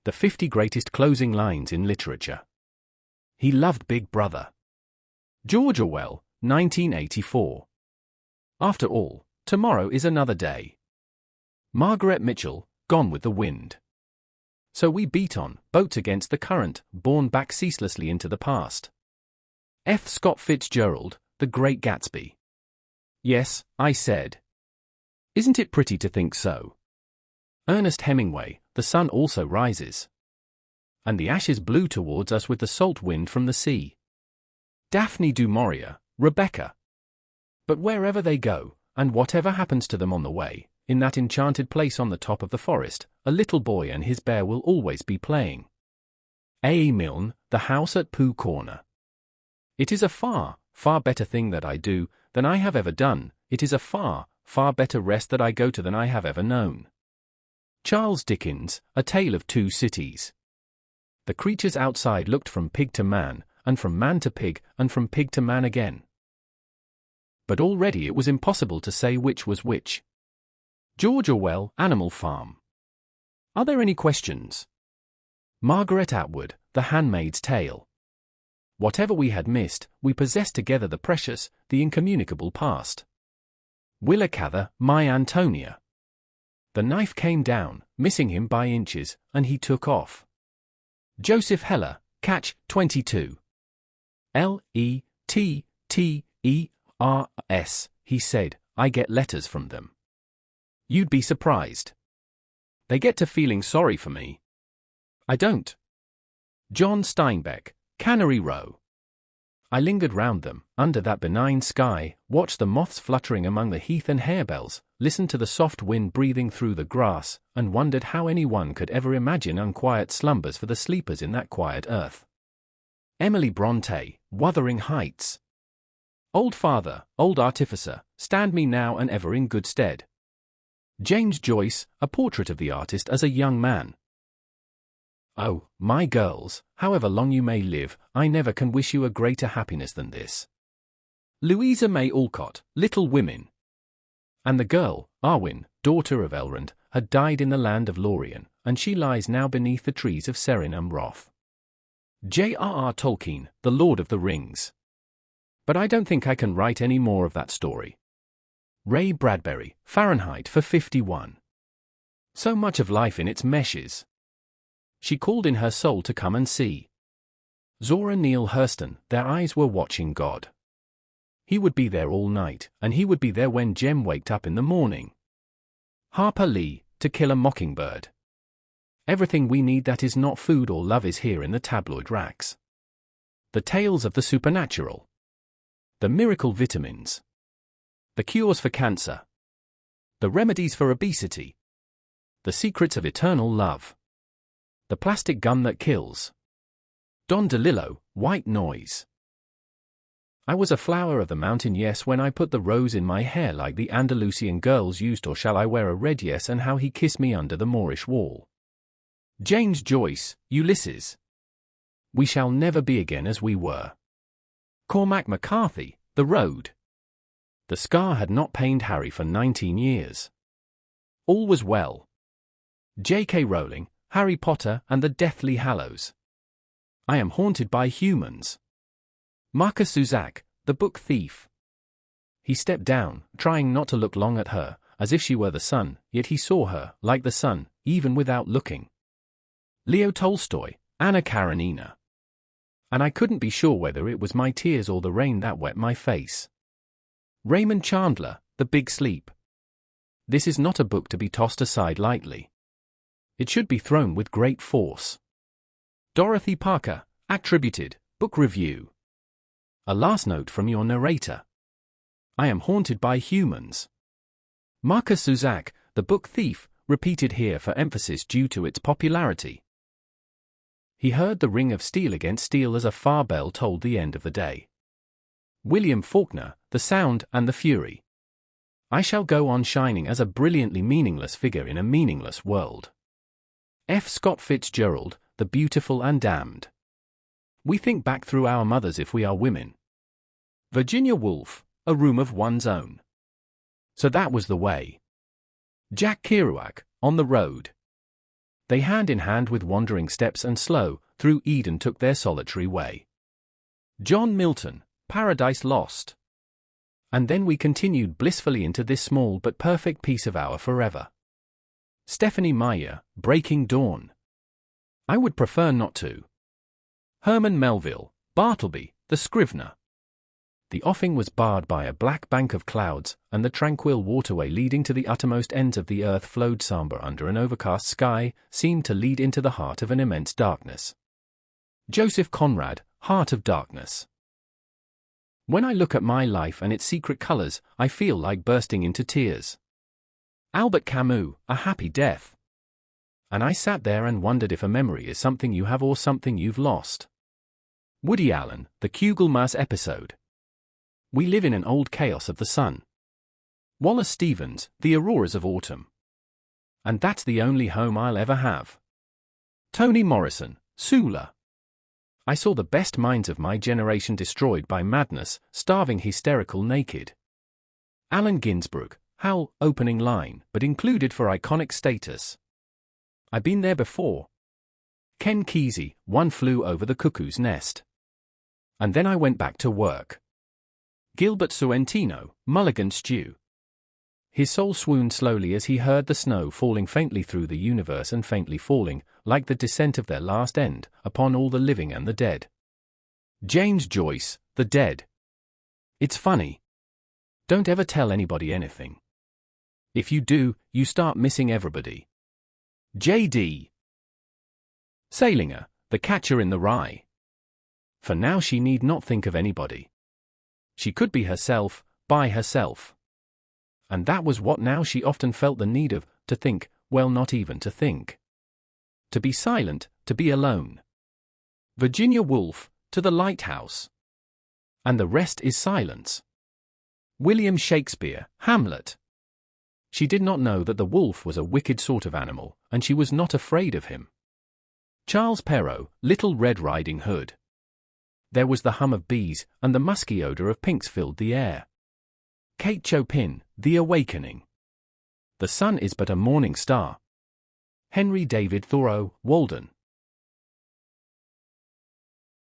The 50 Greatest Closing Lines in Literature. He loved Big Brother. George Orwell, 1984. After all, tomorrow is another day. Margaret Mitchell, Gone with the Wind. So we beat on, boats against the current, borne back ceaselessly into the past. F. Scott Fitzgerald, The Great Gatsby. Yes, I said. Isn't it pretty to think so? Ernest Hemingway, The sun also rises. And the ashes blew towards us with the salt wind from the sea. Daphne du Maurier, Rebecca. But wherever they go, and whatever happens to them on the way, in that enchanted place on the top of the forest, a little boy and his bear will always be playing. A. Milne, The House at Pooh Corner. It is a far, far better thing that I do, than I have ever done. It is a far, far better rest that I go to than I have ever known. Charles Dickens, A Tale of Two Cities. The creatures outside looked from pig to man, and from man to pig, and from pig to man again. But already it was impossible to say which was which. George Orwell, Animal Farm. Are there any questions? Margaret Atwood, The Handmaid's Tale. Whatever we had missed, we possessed together the precious, the incommunicable past. Willa Cather, My Antonia. The knife came down, missing him by inches, and he took off. Joseph Heller, Catch 22. Letters, he said, I get letters from them. You'd be surprised. They get to feeling sorry for me. I don't. John Steinbeck, Cannery Row. I lingered round them, under that benign sky, watched the moths fluttering among the heath and harebells, listened to the soft wind breathing through the grass, and wondered how anyone could ever imagine unquiet slumbers for the sleepers in that quiet earth. Emily Bronte, Wuthering Heights. Old father, old artificer, stand me now and ever in good stead. James Joyce, A Portrait of the Artist as a Young Man. Oh, my girls, however long you may live, I never can wish you a greater happiness than this. Louisa May Alcott, Little Women. And the girl, Arwen, daughter of Elrond, had died in the land of Lorien, and she lies now beneath the trees of Serin Amroth. J.R.R. Tolkien, The Lord of the Rings. But I don't think I can write any more of that story. Ray Bradbury, Fahrenheit 451. So much of life in its meshes. She called in her soul to come and see. Zora Neale Hurston, Their Eyes Were Watching God. He would be there all night, and he would be there when Jem waked up in the morning. Harper Lee, To Kill a Mockingbird. Everything we need that is not food or love is here in the tabloid racks. The Tales of the Supernatural. The Miracle Vitamins. The Cures for Cancer. The Remedies for Obesity. The Secrets of Eternal Love. The Plastic Gun That Kills. Don DeLillo, White Noise. I was a flower of the mountain, yes, when I put the rose in my hair like the Andalusian girls used, or shall I wear a red, yes, and how he kissed me under the Moorish wall. James Joyce, Ulysses. We shall never be again as we were. Cormac McCarthy, The Road. The scar had not pained Harry for 19 years. All was well. J.K. Rowling, Harry Potter and the Deathly Hallows. I am haunted by humans. Marcus Zusak, The Book Thief. He stepped down, trying not to look long at her, as if she were the sun, yet he saw her, like the sun, even without looking. Leo Tolstoy, Anna Karenina. And I couldn't be sure whether it was my tears or the rain that wet my face. Raymond Chandler, The Big Sleep. This is not a book to be tossed aside lightly. It should be thrown with great force. Dorothy Parker, Attributed, Book Review. A last note from your narrator. I am haunted by humans. Marcus Zusak, The Book Thief, repeated here for emphasis due to its popularity. He heard the ring of steel against steel as a far bell tolled the end of the day. William Faulkner, The Sound and the Fury. I shall go on shining as a brilliantly meaningless figure in a meaningless world. F. Scott Fitzgerald, The Beautiful and Damned. We think back through our mothers if we are women. Virginia Woolf, A Room of One's Own. So that was the way. Jack Kerouac, On the Road. They hand in hand with wandering steps and slow, through Eden took their solitary way. John Milton, Paradise Lost. And then we continued blissfully into this small but perfect piece of our forever. Stephenie Meyer, Breaking Dawn. I would prefer not to. Herman Melville, Bartleby, the Scrivener. The offing was barred by a black bank of clouds, and the tranquil waterway leading to the uttermost ends of the earth flowed somber under an overcast sky, seemed to lead into the heart of an immense darkness. Joseph Conrad, Heart of Darkness. When I look at my life and its secret colors, I feel like bursting into tears. Albert Camus, A Happy Death. And I sat there and wondered if a memory is something you have or something you've lost. Woody Allen, The Kugelmass Episode. We live in an old chaos of the sun. Wallace Stevens, The Auroras of Autumn. And that's the only home I'll ever have. Toni Morrison, Sula. I saw the best minds of my generation destroyed by madness, starving hysterical naked. Allen Ginsberg, Howl, opening line, but included for iconic status. I've been there before. Ken Kesey, One Flew Over the Cuckoo's Nest. And then I went back to work. Gilbert Suentino, Mulligan Stew. His soul swooned slowly as he heard the snow falling faintly through the universe and faintly falling, like the descent of their last end, upon all the living and the dead. James Joyce, The Dead. It's funny. Don't ever tell anybody anything. If you do, you start missing everybody. J.D. Salinger, The Catcher in the Rye. For now she need not think of anybody. She could be herself, by herself. And that was what now she often felt the need of, to think, well, not even to think. To be silent, to be alone. Virginia Woolf, To the Lighthouse. And the rest is silence. William Shakespeare, Hamlet. She did not know that the wolf was a wicked sort of animal, and she was not afraid of him. Charles Perrault, Little Red Riding Hood. There was the hum of bees, and the musky odor of pinks filled the air. Kate Chopin, The Awakening. The sun is but a morning star. Henry David Thoreau, Walden.